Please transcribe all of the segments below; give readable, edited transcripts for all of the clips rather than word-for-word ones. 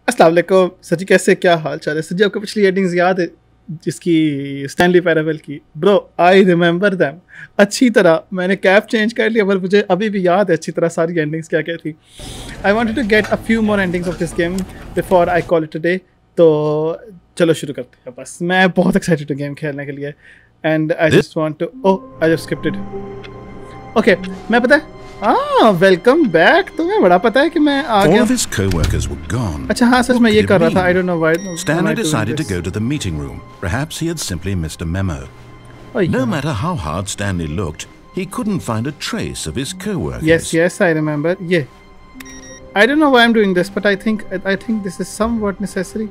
अस्सलाम वालेकुम सर जी, कैसे क्या हाल चाल है? सर जी आपको पिछली एंडिंग्स याद है जिसकी स्टैनली पैराबल की? ब्रो आई रिमेंबर दैम अच्छी तरह। मैंने कैप चेंज कर लिया पर मुझे अभी भी याद है अच्छी तरह सारी एंडिंग्स क्या क्या थी। I wanted to get a few more endings of this game before I call it today. तो चलो शुरू करते हैं। बस मैं बहुत एक्साइटेड हूँ गेम खेलने के लिए and I just want to I just skipped. Okay मैं पता है वेलकम बैक। तुम्हें बड़ा पता है कि मैं आ गया। All of his co-workers were gone. अच्छा हाँ सच मैं ये कर रहा था। I don't know why. Stanley decided to go to the meeting room. Perhaps he had simply missed a memo. No matter how hard Stanley looked, he couldn't find a trace of his co-workers. Yes, I remember. Yeah. I don't know why I'm doing this, but I think this is somewhat necessary.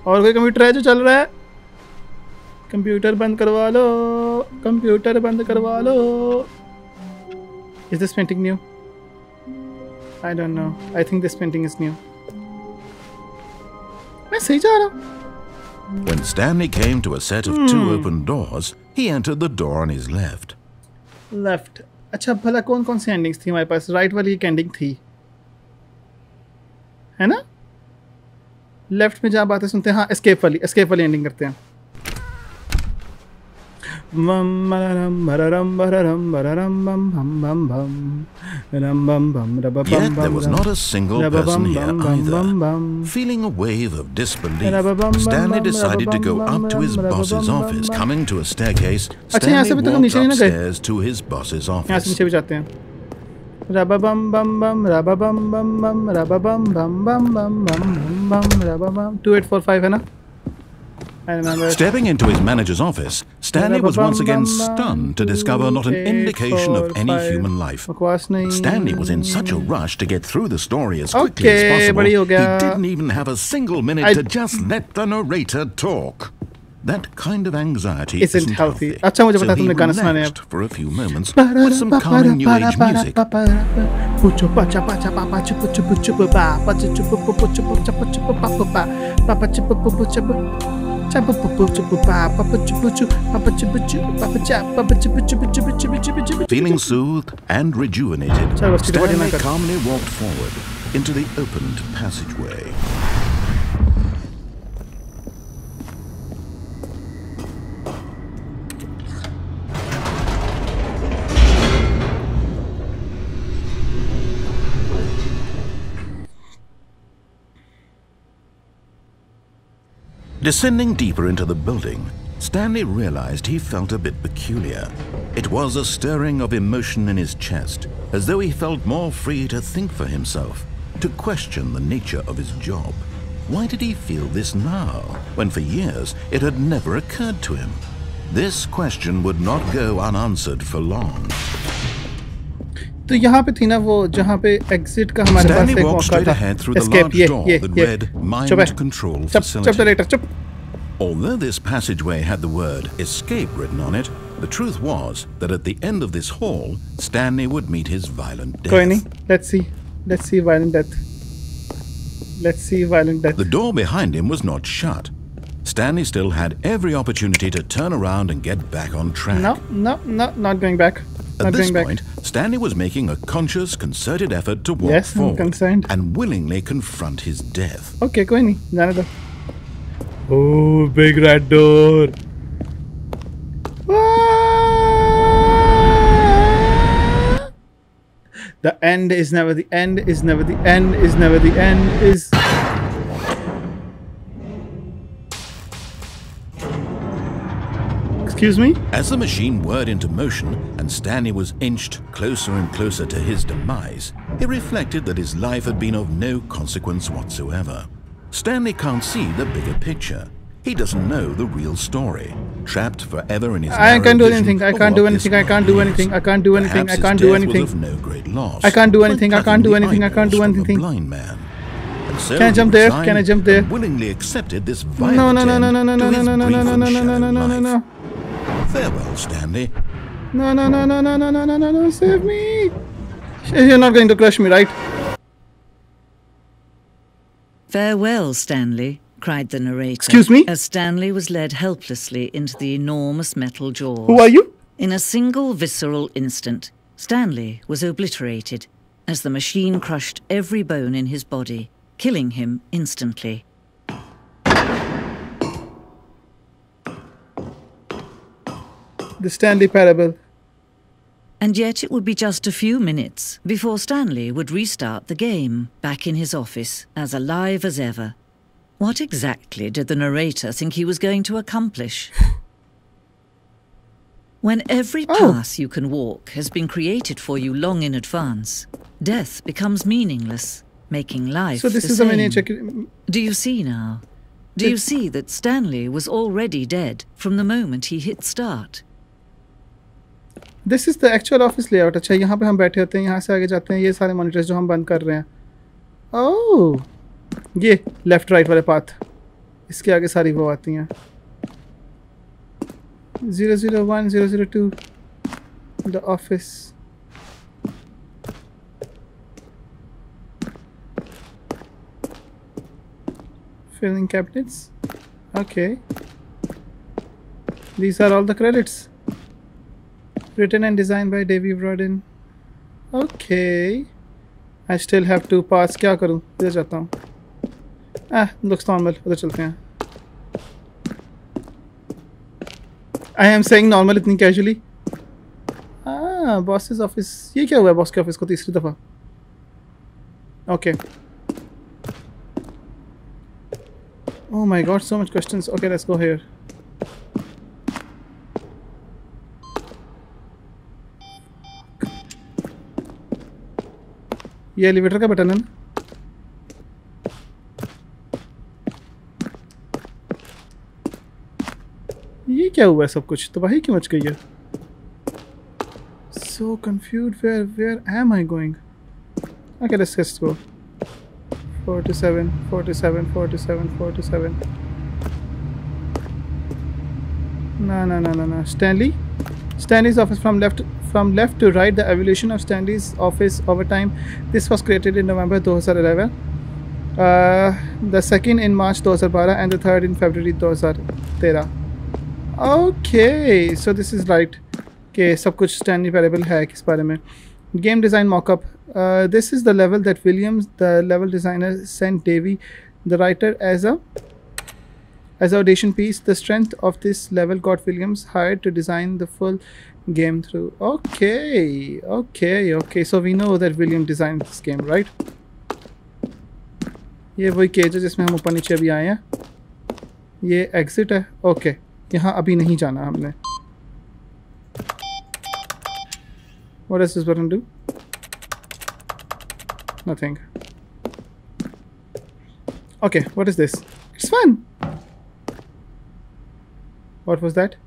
और कोई computer है जो चल रहा है? Computer बंद करवा लो, computer बंद करवा लो। Is this painting new? I don't know. I think this painting is new. मैं सही जा रहा हूँ। When Stanley came to a set of two open doors, he entered the door on his left. Left. अच्छा भला कौन कौन सी endings थी हमारे पास? राइट वाली एक एंडिंग थी, है ना? लेफ्ट में जहाँ बातें सुनते हैं, हाँ एस्केप वाली एंडिंग करते हैं। Yet there was not a single person here either. Feeling a wave of disbelief, Stanley decided to go up to his boss's office. Coming to a staircase, Stanley walked upstairs to his boss's office. 2845 है ना? I remember. Stepping into his manager's office, Stanley was once again stunned to discover not an indication of any human life. Stanley was in such a rush to get through the story as quickly as possible, he didn't even have a single minute to just let the narrator talk. That kind of anxiety isn't healthy. So he relaxed for a few moments with some calming new age music. Feeling soothed and rejuvenated, Stanley calmly walked forward into the opened passageway. Descending deeper into the building, Stanley realized he felt a bit peculiar. It was a stirring of emotion in his chest, as though he felt more free to think for himself, to question the nature of his job. Why did he feel this now, when for years it had never occurred to him? This question would not go unanswered for long. तो यहाँ पे थी ना वो जहाँ पे exit का हमारे पास एक मौका था। एस्केप ये चुप। Although this passageway had the word escape written on it, the truth was that at the end of this hall, Stanley would meet his violent death. कोई नहीं, let's see violent death. Let's see violent death. The door behind him was not shut. Stanley still had every opportunity to turn around and get back on track. No, not going back. At this point, Stanley was making a conscious, concerted effort to walk forward and willingly confront his death. Okay, कोई नहीं, जाने दो. Oh, big red door. The end is never the end. Is never the end. Is never the end. Is. Excuse me? As the machine whirred into motion and Stanley was inched closer and closer to his demise, he reflected that his life had been of no consequence whatsoever. Stanley can't see the bigger picture. He doesn't know the real story. Trapped forever in his I can't do anything. I can't do anything. I can't do anything. I can't do anything. I can't do anything. Was of no great loss. I can't do anything. I can't do anything. I can't do anything. Blind man. And so can I jump there? Can I jump there? Willingly accepted this violent No. Farewell, Stanley. No, save me. You're not going to crush me, right? Farewell, Stanley, cried the narrator. Excuse me? As Stanley was led helplessly into the enormous metal jaws. Who are you? In a single visceral instant, Stanley was obliterated as the machine crushed every bone in his body, killing him instantly. The Stanley Parable. And yet it would be just a few minutes before Stanley would restart the game, back in his office, as alive as ever. What exactly did the narrator think he was going to accomplish? When every path you can walk has been created for you long in advance, death becomes meaningless, making life so this the is same. a miniature. Do you see now? Do you see that Stanley was already dead from the moment he hit start? This is the actual office layout. अच्छा यहाँ पे हम बैठे होते हैं, यहाँ से आगे जाते हैं, ये सारे मॉनिटर्स जो हम बंद कर रहे हैं. ओह, ये लेफ्ट राइट वाले पाथ, इसके आगे सारी वो आती हैं. 001, 002, the office. Filling cabinets. Okay. These are all the credits. Written and designed by Davey Brodin. Okay. I still have to pass. क्या करूँ? इधर जाता हूँ. Looks normal. उधर चलते हैं. I am saying normal इतनी casually. Boss's office. ये क्या हुआ है boss के office को तीसरी दफ़ा? Okay. Oh my god, so much questions. Okay, let's go here. ये एलिवेटर का बटन है ना? ये क्या हुआ है सब कुछ? तबाही क्यों मच गई है? So confused. Where am I going? Okay, let's just go. 47, 47, 47, 47. No. Stanley's office from left to right. The evolution of Stanley's office over time. This was created in November 2011. The second in March 2012 and the third in February 2013. Okay, so this is right. Okay, सब कुछ Stanley Parable है किस बारे में? Game design mockup. This is the level that Williams, the level designer, sent Davey, the writer, as audition piece. The strength of this level got Williams hired to design the full game through. Okay. So we know that William designed this game, right? ये वही cage है जिसमें हम ऊपर नीचे अभी आए हैं. ये एग्जिट है. ओके, यहाँ अभी नहीं जाना हमने. What does this button do? Nothing. Okay, what is this? It's fun. What was that?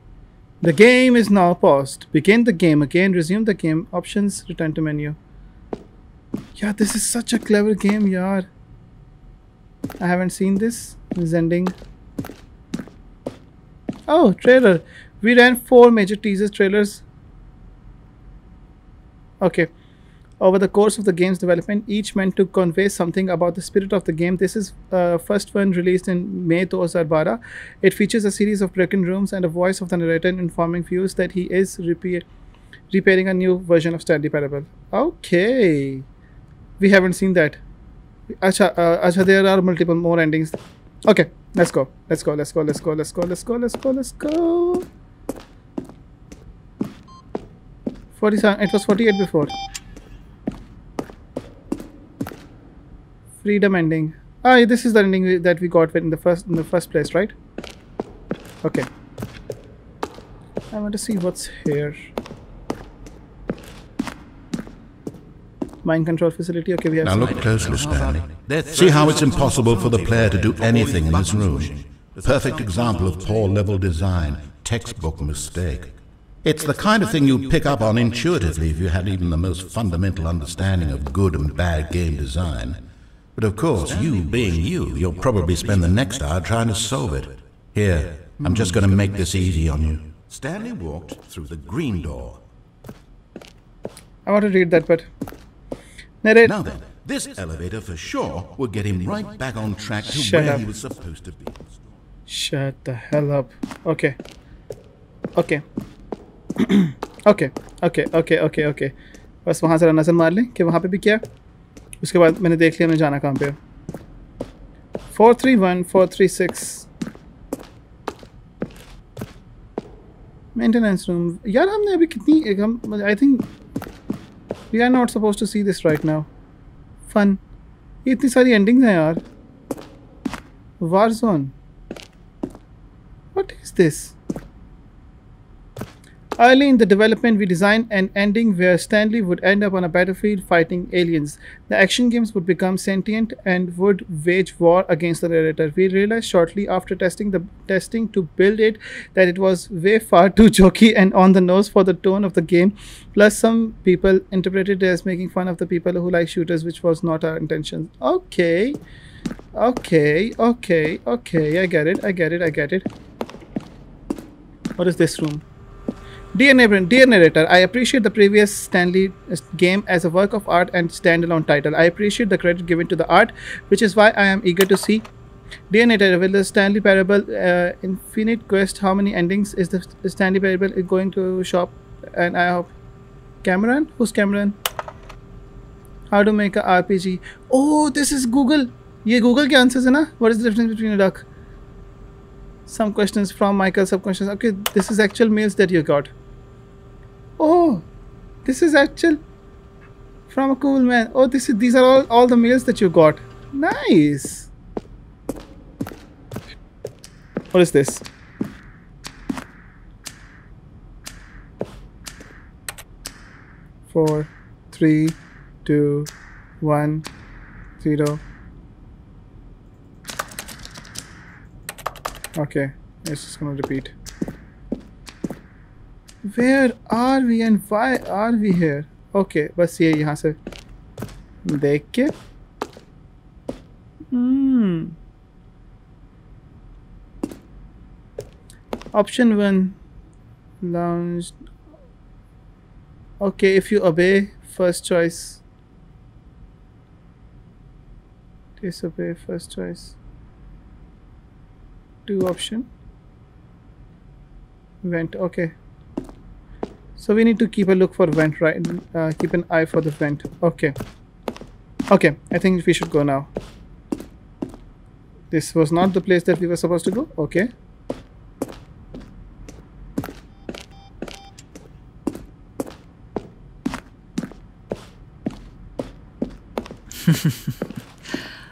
The game is now paused. Begin the game again. Resume the game. Options. Return to menu. Yeah, this is such a clever game, yaar. I haven't seen this. This ending. Oh, trailer. We ran 4 major teaser trailers. Okay. Over the course of the game's development, each meant to convey something about the spirit of the game. This is first one released in May 2012. It features a series of broken rooms and a voice of the narrator informing viewers that he is repairing a new version of Stanley Parable. Okay. We haven't seen that. Acha, there are multiple more endings. Okay, let's go. 47. It was 48 before. Freedom ending. This is the ending that we got in the first place, right? Okay. I want to see what's here. Mind control facility. Okay, we have. Now look closely, Stanley. See how it's impossible for the player to do anything in this room. Perfect example of poor level design. Textbook mistake. It's the kind of thing you'd pick up on intuitively if you had even the most fundamental understanding of good and bad game design. But of course, you being you, you'll probably spend the next hour trying to solve it. Here, I'm just going to make this easy on you. Stanley walked through the green door. I want to read that, but... Narrate. Now then, this elevator for sure will get him right back on track to where he was supposed to be. Shut the hell up. Okay. बस वहाँ से नज़र मार लें कि वहाँ पे भी क्या. उसके बाद मैंने देख लिया मैं जाना कहाँ पे. 431, 436. Maintenance room. यार हमने अभी कितनी I think we are not supposed to see this right now. Fun. ये इतनी सारी endings हैं यार. Warzone. What is this? Early in the development, we designed an ending where Stanley would end up on a battlefield fighting aliens. The action games would become sentient and would wage war against the narrator. We realized shortly after testing to build it that it was way far too jokey and on the nose for the tone of the game. Plus, some people interpreted it as making fun of the people who like shooters, which was not our intention. Okay. I get it. What is this room? Dear narrator, I appreciate the previous Stanley game as a work of art and standalone title. I appreciate the credit given to the art, which is why I am eager to see. Dear narrator, will the Stanley Parable Infinite Quest, how many endings is the Stanley Parable going to shop? And I hope Cameron? Who's Cameron? How to make a RPG? Oh, this is Google. Ye Google ke answers hai na? What is the difference between a duck? Some questions from Michael, some questions. Okay, this is actual mails that you got. Oh, this is actual from a cool man. Oh, these are all the mails that you got. Nice. What is this? Four, 3, 2, 1, 0. Okay, it's just gonna repeat. Where are we and why are we here? Okay, बस ये यहाँ से देख के Option 1 Lounge. Okay, if you obey first choice. Disobey first choice. 2 option. Vent. Okay. So we need to keep a look for vent, right? Keep an eye for the vent. Okay. Okay, I think we should go now. This was not the place that we were supposed to go. Okay.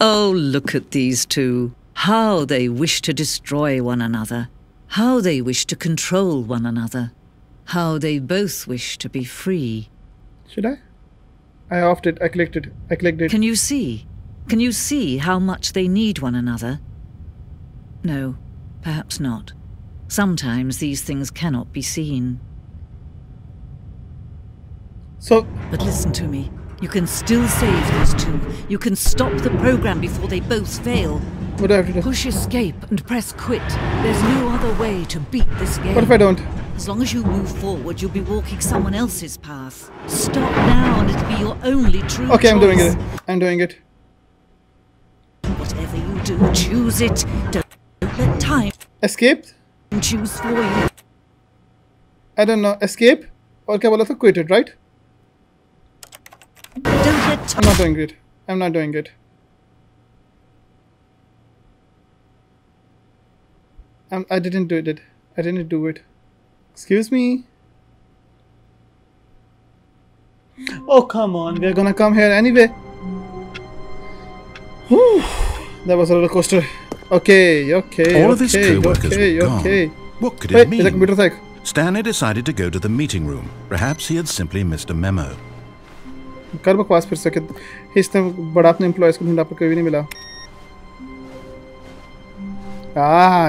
Oh, look at these two. How they wish to destroy one another. How they wish to control one another. How they both wish to be free. Should I? I offed it. I clicked it. Can you see? Can you see how much they need one another? No, perhaps not. Sometimes these things cannot be seen. So... But listen to me. You can still save these two. You can stop the program before they both fail. What do I have to do? Push escape and press quit. There's no other way to beat this game. What if I don't? As long as you move forward, you'll be walking someone else's path. Stop now and it'll be your only true Okay, choice. I'm doing it. Whatever you do, choose it. Don't let time Escaped? choose for you. I don't know. Escape? Or क्या बोला था? Quit it, right? Don't let time... I'm not doing it. I didn't do it. I didn't do it. Excuse me. Oh, come on. We're gonna come here anyway. Whew. That was a roller coaster. Okay. All of his co-workers were gone. What could it mean? Stanley decided to go to the meeting room. Perhaps he had simply missed a memo. कर बकवास फिर से कि इस तरह बड़ा अपने employees को ढूंढा पर कोई भी नहीं मिला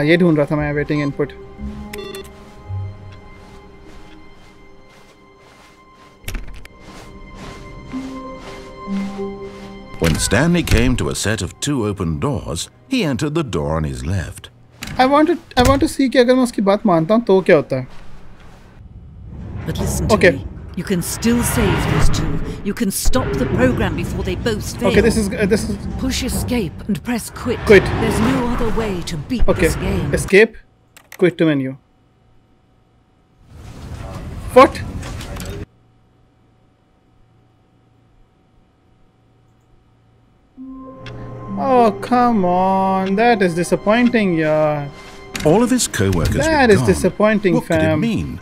ये ढूंढ रहा था मैं waiting input When Stanley came to a set of 2 open doors, he entered the door on his left. I want to see कि अगर मैं उसकी बात मानता हूँ तो क्या होता है But listen to me. You can still save these two. You can stop the program before they both fail. Okay, this is Push escape and press quit. Quit. There's no other way to beat this game. Escape, quit to menu. What? Oh, come on. That is disappointing, yeah. All of his co-workers That were is gone. disappointing, What could it fam. mean?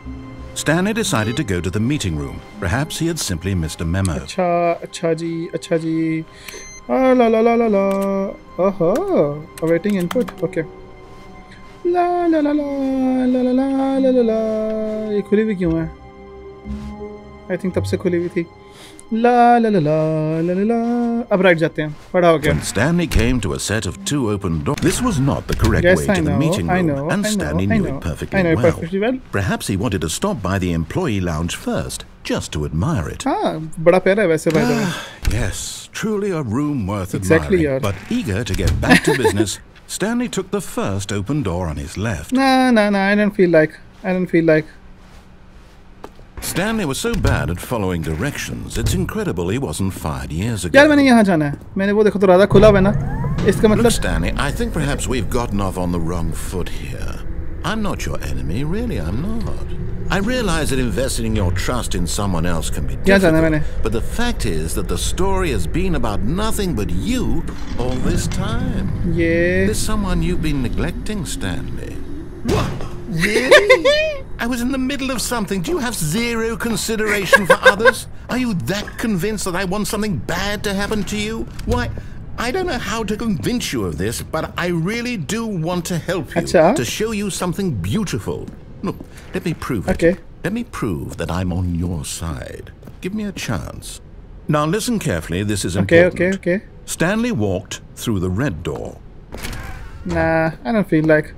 Stanley decided to go to the meeting room. Perhaps he had simply missed a memo. Acha ji. Oh, la la la la la. Oh, awaiting input. Okay. La la la la la la la la la la. ये खुली भी क्यों है? I think तब से खुली हुई थी. La la la la la la la. अब राइट जाते हैं. पढ़ा हो गया. When Stanley came to a set of 2 open doors, this was not the correct way to the meeting room, and Stanley knew it perfectly well. Perhaps he wanted to stop by the employee lounge first, just to admire it. हाँ, बड़ा प्यारा है वैसे by the way. Yes, truly a room worth Exactly, admiring. yaar. But eager to get back to business, Stanley took the first open door on his left. Nah. I don't feel like. Stanley was so bad at following directions, it's incredible he wasn't fired years ago. यार मैंने यहाँ जाना है. मैंने वो देखो तो राधा खुला हुआ है ना. इसका Look, मतलब. Stanley, I think perhaps we've gotten off on the wrong foot here. I'm not your enemy, really, I'm not. I realize that investing your trust in someone else can be difficult, but the fact is that the story has been about nothing but you all this time. Yeah. There's someone you've been neglecting, Stanley. What? Really? I was in the middle of something. Do you have zero consideration for others? Are you that convinced that I want something bad to happen to you? Why, I don't know how to convince you of this, but I really do want to help you, to show you something beautiful. Look, let me prove it. Okay. Let me prove that I'm on your side. Give me a chance. Now listen carefully, this is important. Okay. Stanley walked through the red door. Nah, I don't feel like.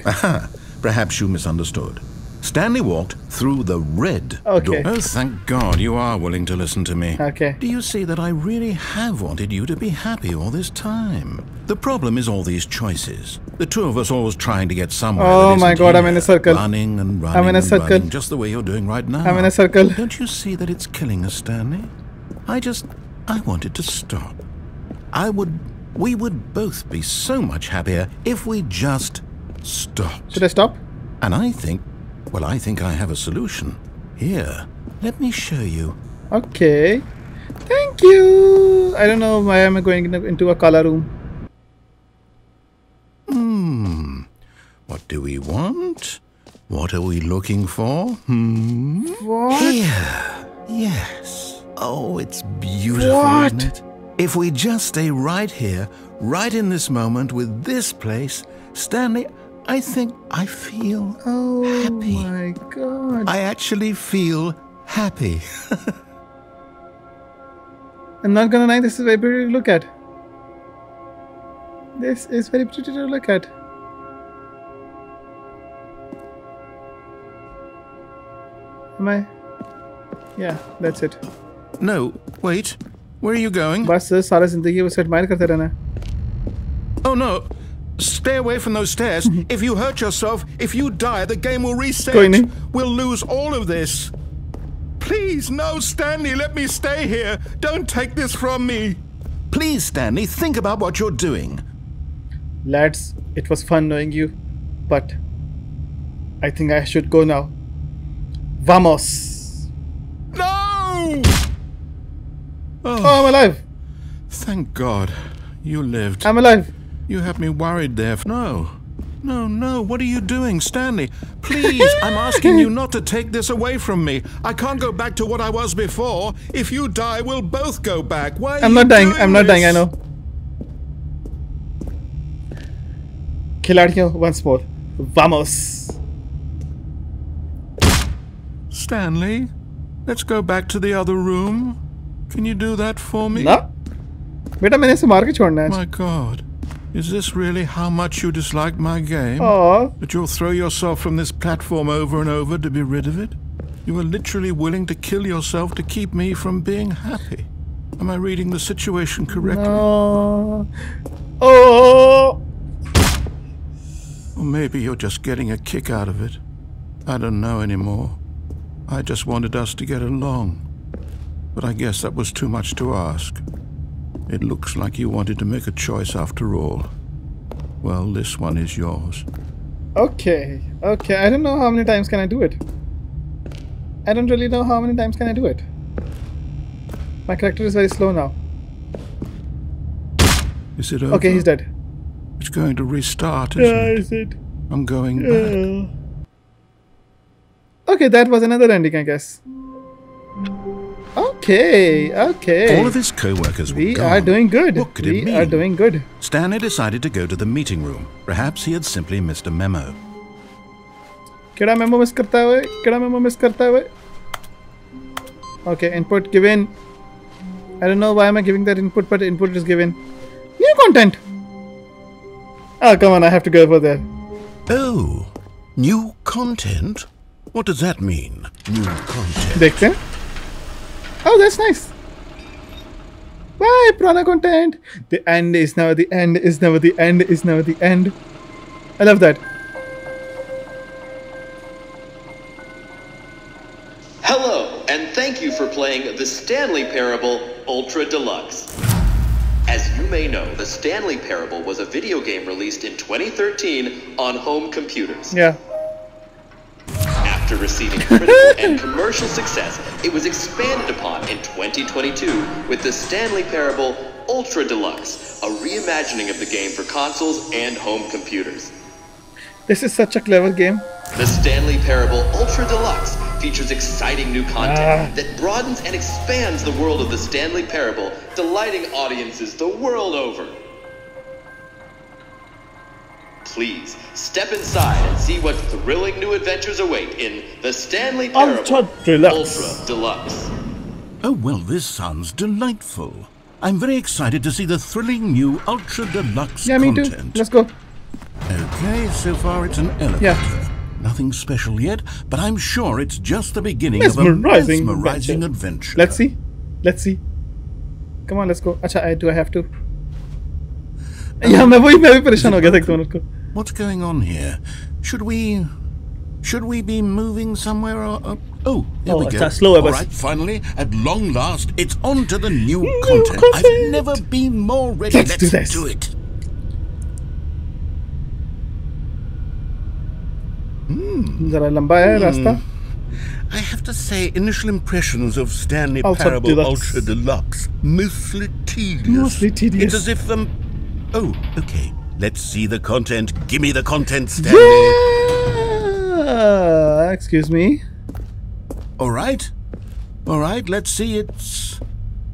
Aha, perhaps you misunderstood. Stanley walked through the red door. Oh, thank God you are willing to listen to me. Okay. Do you see that I really have wanted you to be happy all this time? The problem is all these choices. The two of us always trying to get somewhere. Oh my God, I'm in a circle. Running and running. I'm in a circle. Running, just the way you're doing right now. I'm in a circle. Don't you see that it's killing us, Stanley? I wanted to stop. We would both be so much happier if we just stopped. Should I stop? And I think I have a solution. Here, let me show you. Okay. Thank you. I don't know why I'm going into a color room. What do we want? What are we looking for? What? Here. Yes. Oh, it's beautiful, isn't it? If we just stay right here, right in this moment with this place, Stanley, I think I feel happy. Oh my God. I actually feel happy. I'm not gonna lie, this is very pretty to look at. This is very pretty to look at. Am I? Yeah, that's it. No, wait. Where are you going? बस सारा जिंदगी उसे admire करते रहना. Oh no. Stay away from those stairs. If you hurt yourself, if you die, the game will reset. We'll lose all of this. Please, no, Stanley, let me stay here. Don't take this from me. Please, Stanley, think about what you're doing. Lads, it was fun knowing you, but I think I should go now. Vamos! No! Oh, I'm alive. Thank God. You lived. I'm alive. You had me worried there. No. What are you doing, Stanley? Please, I'm asking you not to take this away from me. I can't go back to what I was before. If you die, we'll both go back. Why are I'm you not dying. doing I'm not this? dying, I know. Khiladiyon once more. Vamos. Stanley, let's go back to the other room. Can you do that for me? No. बेटा मैंने इसे मार के छोड़ना है. My God. Is this really how much you dislike my game? Oh. That you'll throw yourself from this platform over and over to be rid of it? You are literally willing to kill yourself to keep me from being happy. Am I reading the situation correctly? No. Oh. Or maybe you're just getting a kick out of it. I don't know anymore. I just wanted us to get along. But I guess that was too much to ask. It looks like you wanted to make a choice after all. Well, this one is yours. Okay. I don't know how many times can I do it. I don't really know how many times can I do it. My character is very slow now. Is it over? Okay, he's dead. It's going to restart, isn't it? Is it? I'm going back. Okay, that was another ending, I guess. Okay. All of his co-workers were We gone. are doing good. What could it mean? We are doing good. Stanley decided to go to the meeting room. Perhaps he had simply missed a memo. Keda memo miss karta hai? Okay, input given. I don't know why am I giving that input, but input is given. New content. Oh, come on, I have to go for that. Oh, new content? What does that mean, new content? देखते हैं. Oh, that's nice. Bye, prana content. The end is now the end is never the end is never the end. I love that. Hello, and thank you for playing the Stanley Parable Ultra Deluxe. As you may know, the Stanley Parable was a video game released in 2013 on home computers. Yeah. After receiving critical and commercial success, it was expanded upon in 2022 with the Stanley Parable Ultra Deluxe, a reimagining of the game for consoles and home computers. This is such a clever game. The Stanley Parable Ultra Deluxe features exciting new content that broadens and expands the world of the Stanley Parable, delighting audiences the world over. Please step inside and see what thrilling new adventures await in the Stanley Parable Ultra Deluxe. Ultra Deluxe. Oh, well, this sounds delightful. I'm very excited to see the thrilling new Ultra Deluxe Yeah, me too. content. Let's go. Okay, so far it's an elevator. Yeah. Nothing special yet, but I'm sure it's just the beginning Mesmerizing of a mesmerizing adventure. Let's see. Let's see. Come on, let's go. Acha, do I have to? Yeah, मैं भी परेशान हो गया था एक दोनों को. What's going on here? Should we be moving somewhere? Oh, here we go. Slower, All right, finally, at long last, it's on to the new content. I've never been more ready. Let's do this. do it. जरा लंबा है रास्ता. I have to say, initial impressions of Stanley Ultra Parable Deluxe. Ultra Deluxe, mostly tedious. Mostly tedious. It's as if Oh, okay. Let's see the content. Give me the content, Stanley. Yeah. Excuse me. All right. Let's see. It's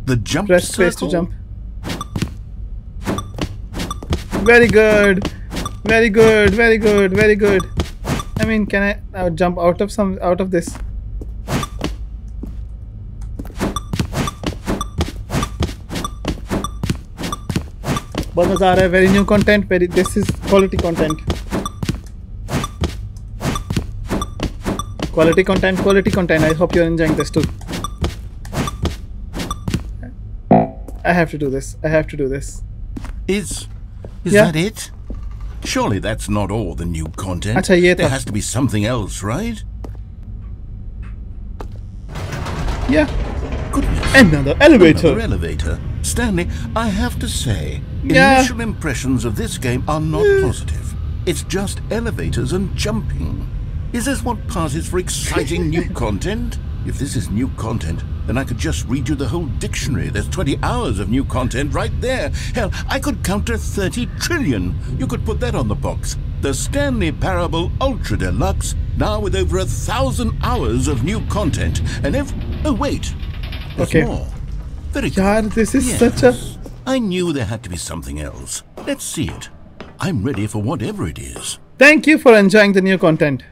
the jump Press circle. space to jump. Very good. Very good. Very good. Very good. I mean, can I now jump out of this? बहुत मजा आ रहा है. Very new content. This is quality content. Quality content. I hope you're enjoying this too. I have to do this. Is Yeah. that it? Surely that's not all the new content. Acha, ye there tha. has to be something else, right? Yeah. Goodness. Another elevator. Another elevator. Stanley, I have to say, Yeah. initial impressions of this game are not positive. It's just elevators and jumping. Is this what passes for exciting new content? If this is new content, then I could just read you the whole dictionary. There's 20 hours of new content right there. Hell, I could count to 30 trillion. You could put that on the box. The Stanley Parable Ultra Deluxe, now with over 1,000 hours of new content. And oh, wait. There's Okay. more. Very good. Yaar, this is Yes. such a... I knew there had to be something else. Let's see it. I'm ready for whatever it is. Thank you for enjoying the new content.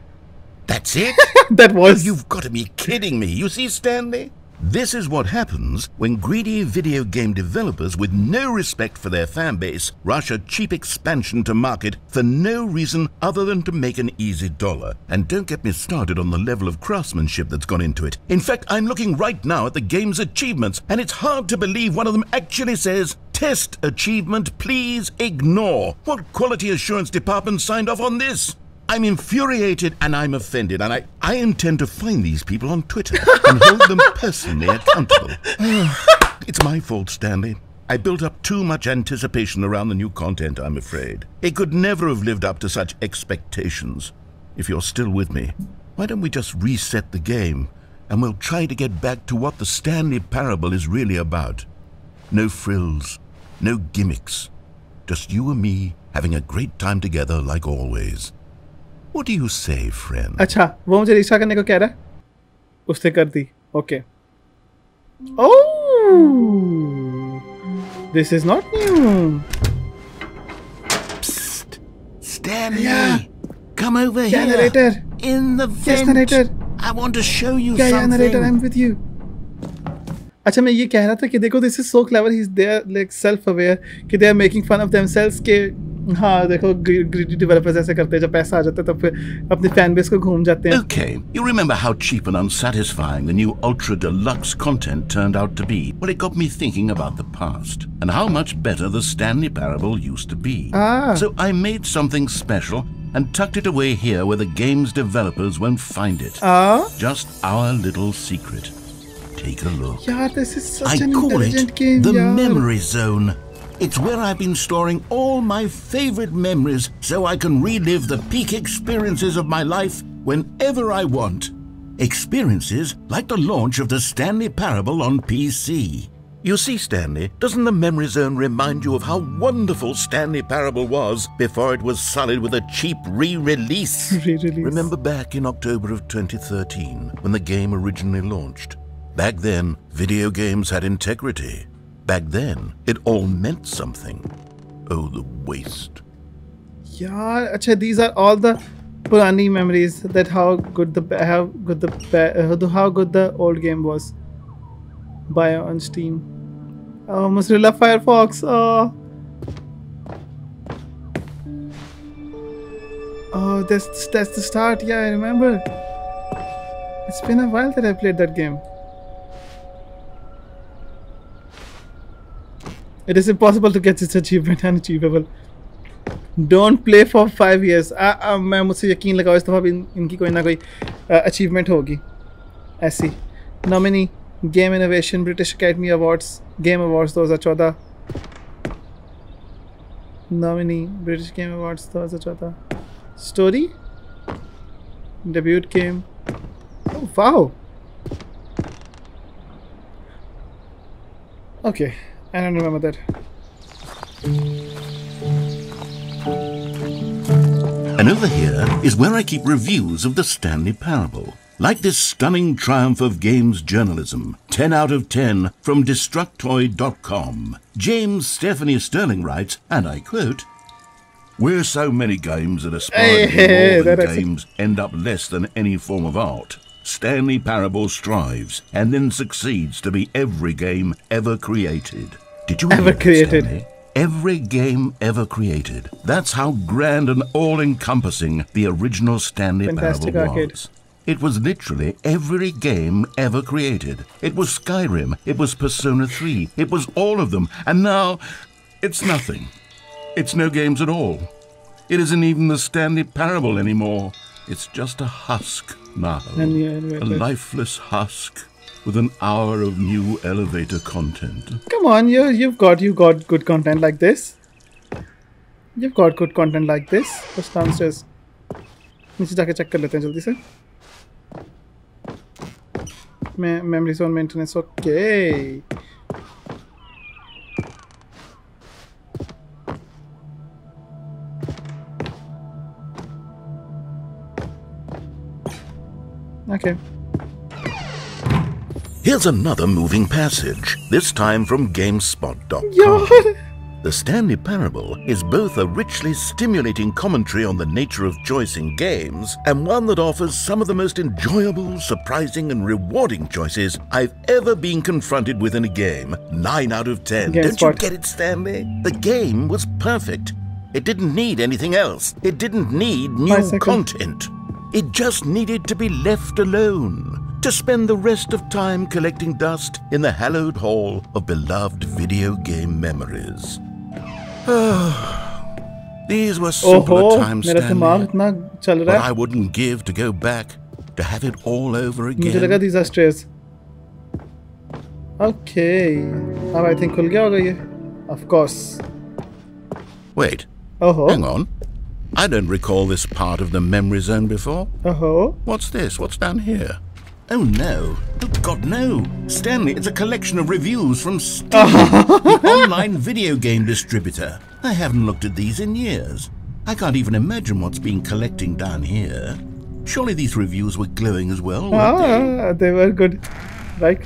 That's it? That was... You've got to be kidding me. You see, Stanley? This is what happens when greedy video game developers with no respect for their fan base rush a cheap expansion to market for no reason other than to make an easy dollar. And don't get me started on the level of craftsmanship that's gone into it. In fact, I'm looking right now at the game's achievements, and it's hard to believe one of them actually says, "Test achievement, please ignore." What quality assurance department signed off on this? I'm infuriated and I'm offended, and I intend to find these people on Twitter and hold them personally accountable. It's my fault, Stanley. I built up too much anticipation around the new content, I'm afraid. It could never have lived up to such expectations. If you're still with me, why don't we just reset the game and we'll try to get back to what the Stanley Parable is really about. No frills, no gimmicks, just you and me having a great time together like always. What do you say, friend? अच्छा, वो मुझे रिश्ता करने को कह रहा है? उसने कर दी. Okay. Oh, this is not new. Psst, Stanley, yeah. Come over here. Narrator. In the vent. Yes, narrator. I want to show you something. Yeah, narrator, I'm with you. अच्छा मैं ये कह रहा था कि देखो this is so clever. He's there like self-aware कि they are making fun of themselves कि हाँ देखो greedy developers ऐसे करते हैं जब पैसा आ जाता है तब फिर अपने fan base को घूम जाते हैं. Okay, you remember how cheap and unsatisfying the new ultra deluxe content turned out to be? Well, it got me thinking about the past and how much better the Stanley Parable used to be. So I made something special and tucked it away here where the game's developers won't find it. Just our little secret. Take a look. Yeah, this is such an intelligent game. I call it the Memory Zone. It's where I've been storing all my favorite memories so I can relive the peak experiences of my life whenever I want. Experiences like the launch of the Stanley Parable on PC. You see, Stanley, doesn't the Memory Zone remind you of how wonderful Stanley Parable was before it was sullied with a cheap re-release? Remember back in October of 2013 when the game originally launched? Back then, video games had integrity. Back then, it all meant something. Oh, the waste. Yeah, achha, these are all the purani memories that how good the old game was. Buy on Steam. Oh, Mozilla Firefox. Oh, that's the start. Yeah, I remember. It's been a while that I played that game. It is impossible to get this achievement unachievable. Don't play for 5 years. मैं मुझसे यकीन लगाओ इस दफ़ा भी इनकी कोई ना कोई achievement होगी ऐसी. Nominee Game Innovation British Academy Awards Game Awards 2014. Nominee British Game Awards 2014. Story Debut Game. Oh wow. Okay. I don't remember that. And over here is where I keep reviews of the Stanley Parable. Like this stunning triumph of games journalism, 10 out of 10 from Destructoid.com. James Stephanie Sterling writes, and I quote, "Where so many games that aspire to be more than games end up less than any form of art, Stanley Parable strives and then succeeds to be every game ever created." Did you ever created? Stanley? Every game ever created. That's how grand and all-encompassing the original Stanley Parable was. It was literally every game ever created. It was Skyrim, it was Persona 3, it was all of them, and now it's nothing. It's no games at all. It isn't even the Stanley Parable anymore. It's just a husk now. A lifeless husk with an hour of new elevator content. Come on, you've got good content like this. You've got good content like this. What's downstairs? नीचे जाके check कर लेते हैं जल्दी से. Memory zone maintenance. Okay. Okay. Here's another moving passage, this time from GameSpot.com. Yeah. The Stanley Parable is both a richly stimulating commentary on the nature of choice in games and one that offers some of the most enjoyable, surprising and rewarding choices I've ever been confronted with in a game. 9 out of 10. Don't you get it, Stanley? The game was perfect. It didn't need anything else. It didn't need new content. It just needed to be left alone, to spend the rest of time collecting dust in the hallowed hall of beloved video game memories. These were simpler times, Stanley, but I wouldn't give to go back, to have it all over again. These are stairs. Okay. Now I think khul gaya hoga ye. Of course. Wait. Hang on. I don't recall this part of the memory zone before. What's this? What's down here? Oh no. Oh God, no. Stanley, it's a collection of reviews from Steam, the online video game distributor. I haven't looked at these in years. I can't even imagine what's been collecting down here. Surely these reviews were glowing as well, weren't they were good. Right.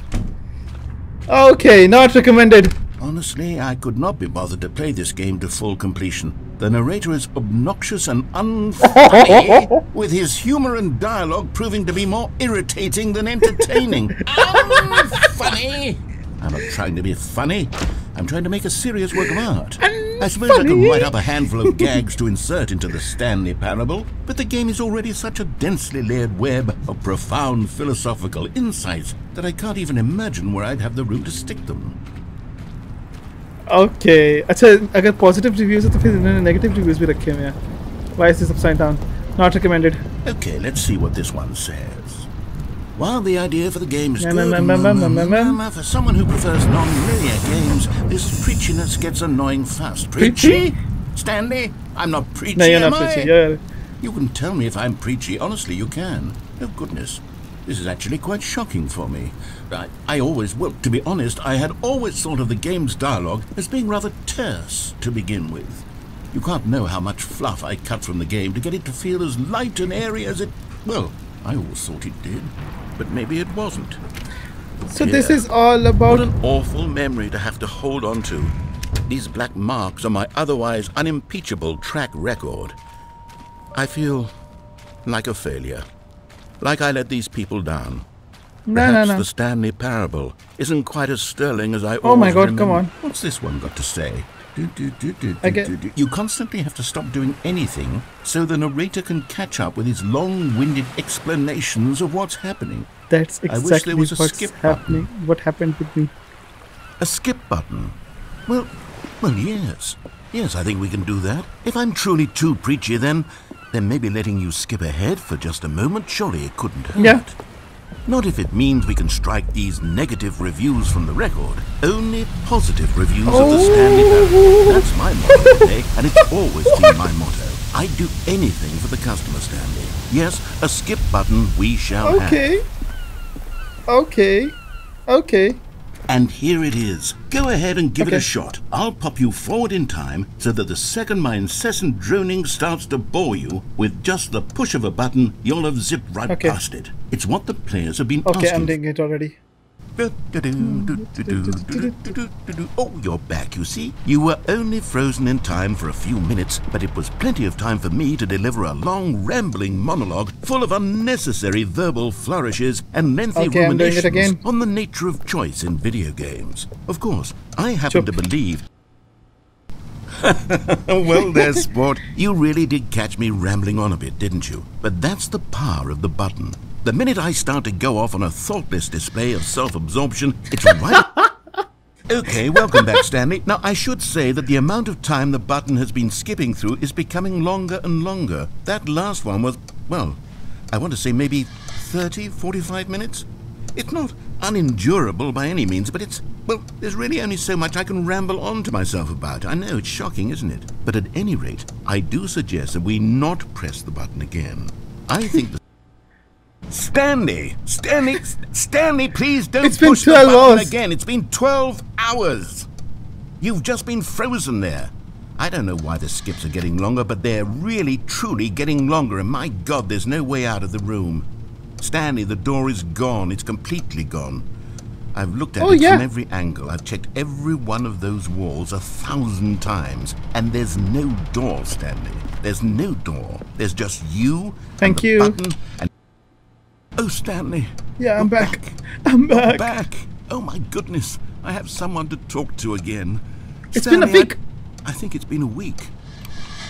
Okay, not recommended. Honestly, I could not be bothered to play this game to full completion. The narrator is obnoxious and unfunny, with his humor and dialogue proving to be more irritating than entertaining. Unfunny! I'm not trying to be funny. I'm trying to make a serious work of art. I suppose I could write up a handful of gags to insert into the Stanley Parable, but the game is already such a densely layered web of profound philosophical insights that I can't even imagine where I'd have the room to stick them. Okay, अच्छा अगर positive reviews है तो फिर इन्होंने negative reviews भी रखे हुए हैं. Why is this upside down? Not recommended. Okay, let's see what this one says. While the idea for the game is good, for someone who prefers non-linear games, this preachiness gets annoying fast. Preachy? Stanley? I'm not preachy, no, you're not preachy. Yeah. You can tell me if I'm preachy. Honestly, you can. Oh, goodness. This is actually quite shocking for me. To be honest, I had always thought of the game's dialogue as being rather terse to begin with. You can't know how much fluff I cut from the game to get it to feel as light and airy as it... Well, I always thought it did, but maybe it wasn't. So this is all about... What an awful memory to have to hold on to. These black marks on my otherwise unimpeachable track record. I feel like a failure. Like I let these people down. Perhaps the Stanley Parable isn't quite as sterling as I always Oh my god, remember. come on. What's this one got to say? You constantly have to stop doing anything so the narrator can catch up with his long-winded explanations of what's happening. That's exactly I wish there was a what's skip happening. button. What happened with me? A skip button? Well, yes. Yes, I think we can do that. If I'm truly too preachy, then maybe letting you skip ahead for just a moment, surely it couldn't hurt. Yeah. Not if it means we can strike these negative reviews from the record. Only positive reviews of the Stanley Parable. That's my motto today, and it's always been my motto. I'd do anything for the customer, Stanley. Yes, a skip button we shall have. Okay. And here it is. Go ahead and give it a shot. I'll pop you forward in time so that the second my incessant droning starts to bore you, with just the push of a button, you'll have zipped right past it. It's what the players have been asking. Okay, I'm doing it already. Oh, you're back, you see? You were only frozen in time for a few minutes, but it was plenty of time for me to deliver a long, rambling monologue full of unnecessary verbal flourishes and lengthy ruminations on the nature of choice in video games. Of course, I happen to believe... Well, there, sport. You really did catch me rambling on a bit, didn't you? But that's the power of the button. The minute I start to go off on a thoughtless display of self-absorption, it's right... Okay, welcome back, Stanley. Now, I should say that the amount of time the button has been skipping through is becoming longer and longer. That last one was, well, I want to say maybe 30, 45 minutes? It's not unendurable by any means, but it's, well, there's really only so much I can ramble on to myself about. I know, it's shocking, isn't it? But at any rate, I do suggest that we not press the button again. I think the... Stanley, please don't push the button again. It's been 12 hours. You've just been frozen there. I don't know why the skips are getting longer, but they're really, truly getting longer, and my God, there's no way out of the room. Stanley, the door is gone. It's completely gone. I've looked at it from every angle. I've checked every one of those walls 1,000 times, and there's no door, Stanley. There's no door. There's just you and the button and... Oh, Stanley. Yeah, I'm back. You're back. Oh, my goodness. I have someone to talk to again. It's been a week. I think it's been a week.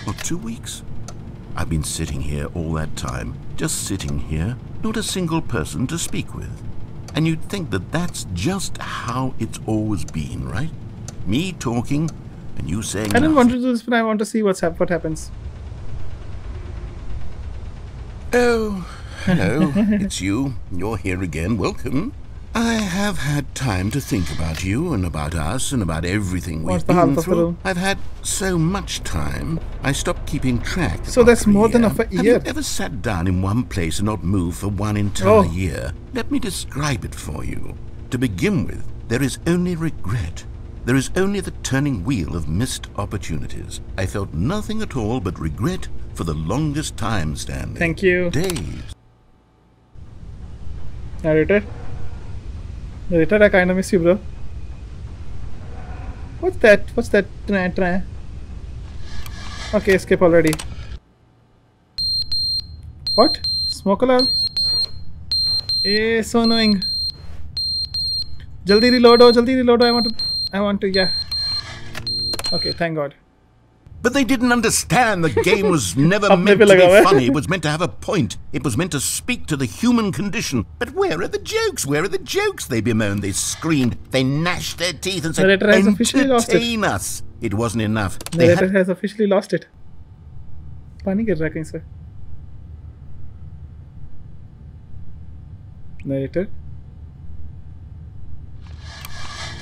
Or 2 weeks. I've been sitting here all that time. Just sitting here. Not a single person to speak with. And you'd think that that's just how it's always been, right? Me talking and you saying I didn't want to do this, but I want to see what happens. Oh... Hello, it's you. You're here again. Welcome. I have had time to think about you and about us and about everything we've been through. I've had so much time, I stopped keeping track. So that's more than a year. Have you ever sat down in one place and not moved for one entire year? Let me describe it for you. To begin with, there is only regret. There is only the turning wheel of missed opportunities. I felt nothing at all but regret for the longest time, Stanley. Thank you. Days. Narrator, I kind of miss you, bro. What's that? What's that? Okay, escape already. What? Smoke alarm? Eh, so annoying. Jaldi reload, I want to, yeah. Okay, thank God. But they didn't understand the game was never meant to be funny. It was meant to have a point. It was meant to speak to the human condition. But where are the jokes? Where are the jokes? They bemoaned, they screamed, they gnashed their teeth and said, entertain us. It wasn't enough. Narrator has officially lost it. पानी गिर रहा है कहीं से. Narrator.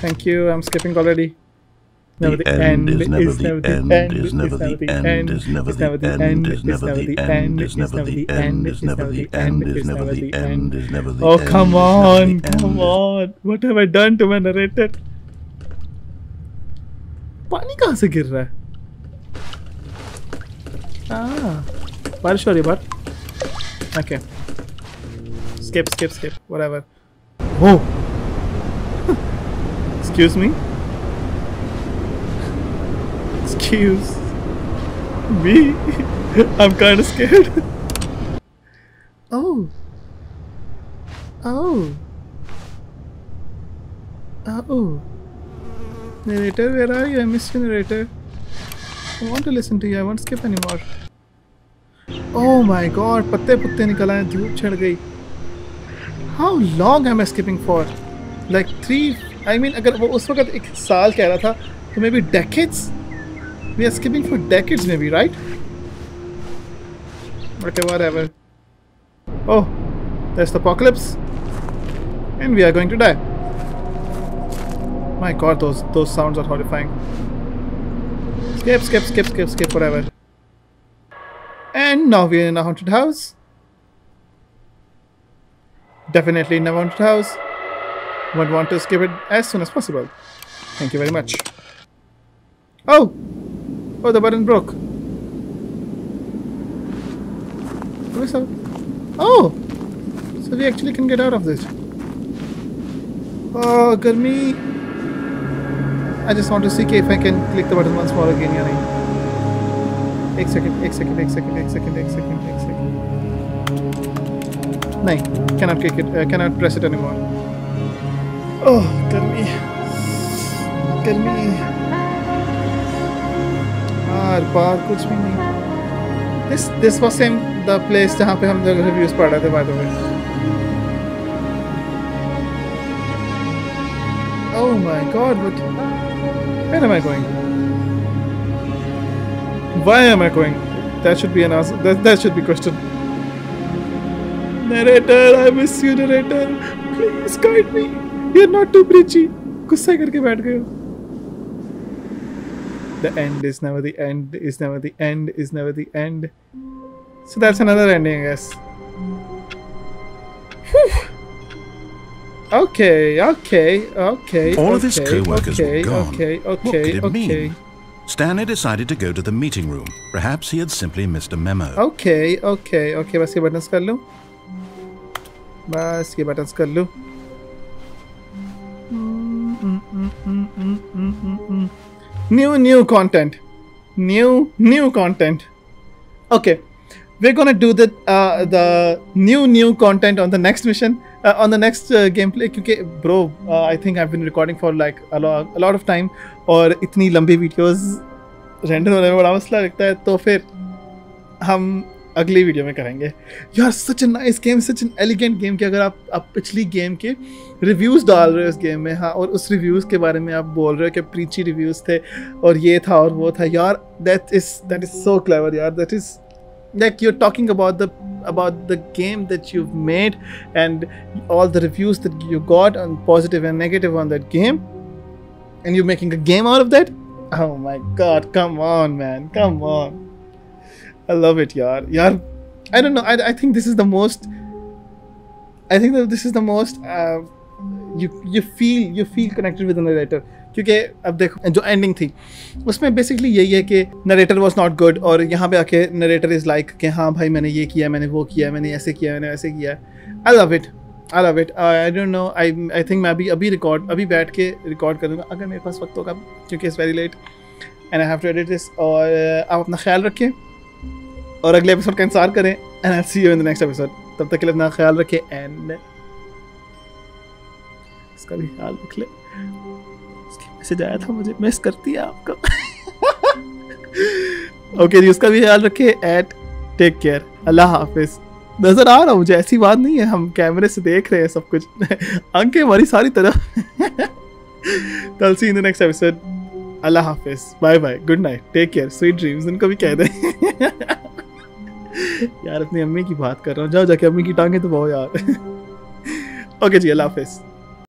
Thank you, I'm skipping already. Never the end is never the end is never the end is never the end is never the end is never the end is never the end is never the end is never the end. Oh, come on, come on. What have I done to my narrator? पानी कहाँ से गिर रहा है? बारिश हो रही है बाहर. Okay. Skip. Whatever. Oh. Excuse me. Excuse me. I'm kind of scared. Oh. Narrator, where are you? I miss you, narrator. I want to listen to you. I won't skip anymore. Oh my God! पत्ते पुत्ते निकल आए, धूप छिड़ गई. How long am I skipping for? Like 3. I mean, अगर वो उस वक्त 1 साल कह रहा था, तो maybe decades. We are skipping for decades, maybe, right? Okay, whatever. Oh, there's the apocalypse, and we are going to die. My God, those sounds are horrifying. Skip, whatever. And now we're in a haunted house. Definitely in a haunted house. Would want to skip it as soon as possible. Thank you very much. Oh, the button broke. Oh, so we actually can get out of this. Oh, Gurmi. I just want to see if I can click the button once more again. One second. No, cannot click it. Cannot press it anymore. Oh, Gurmi. बार कुछ भी नहीं. This was the place जहाँ पे हम लोग reviews पढ़ रहे थे, by the way. Oh my God! Where am I going? Why am I going? That should be an answer. That should be question. Narrator, I miss you, narrator. Please guide me. You're not too preachy. गुस्सा करके बैठ गए हो. The end is never the end is never the end is never the end. So that's another ending, I guess. Whew. Okay. All of his co-workers were gone. Okay. What could it mean? Stanley decided to go to the meeting room. Perhaps he had simply missed a memo. Okay. बस ये buttons कर लूँ. New content. New content. Okay, we're gonna do the new content on the next mission, on the next gameplay. क्योंकि bro, I think I've been recording for like a lot of time, और इतनी लंबी videos render होने में बड़ा मसला लगता है, तो फिर हम अगली वीडियो में करेंगे. यार such a nice game, such an elegant game कि अगर आप पिछली गेम के रिव्यूज़ डाल रहे हो इस गेम में, हाँ, और उस रिव्यूज़ के बारे में आप बोल रहे हो कि प्रीची रिव्यूज़ थे और ये था और वो था. यार दैट इज सो क्लेवर यार. That is like you're talking about the game that you've made and all the reviews that you got on positive and negative on that game, and you're making a game out of that. Oh my God, come on man, come on. I love it, yaar. I don't know. I think this is the most. I think that this is the most. You feel connected with the narrator. क्योंकि अब देखो जो ending थी उसमें basically यही है कि narrator was not good, और यहाँ पे आके नरेटर इज़ लाइक कि हाँ भाई मैंने ये किया, मैंने वो किया, मैंने ऐसे किया, मैंने वैसे किया। I love it, I love it. I don't know, I think मैं अभी बैठ के रिकॉर्ड करूँगा अगर मेरे पास वक्त होगा, क्योंकि it's very late and I have to edit this. और आप अपना ख्याल रखें और अगले एपिसोड का इंतजार करें, and I see you in the next episode. तब तक के लिए अपना ख्याल रखें एंड इसका भी ख्याल रख ले। मैसेज आया था मुझे, मिस करती है आपको। ओके जी, उसका भी ख्याल रखे एट टेक केयर, अल्लाह हाफिज। नजर आ रहा मुझे, ऐसी बात नहीं है, हम कैमरे से देख रहे हैं सब कुछ। आंखें हमारी सारी तरफ। I'll see you in the next episode. अल्लाह हाफिज, bye bye, good night, take care, sweet dreams. उनको भी कह दें। यार अपनी अम्मी की बात कर रहा हूँ, जाओ जाके अम्मी की टांगे तो बहुत यार। ओके जी, अल्लाह हाफिज।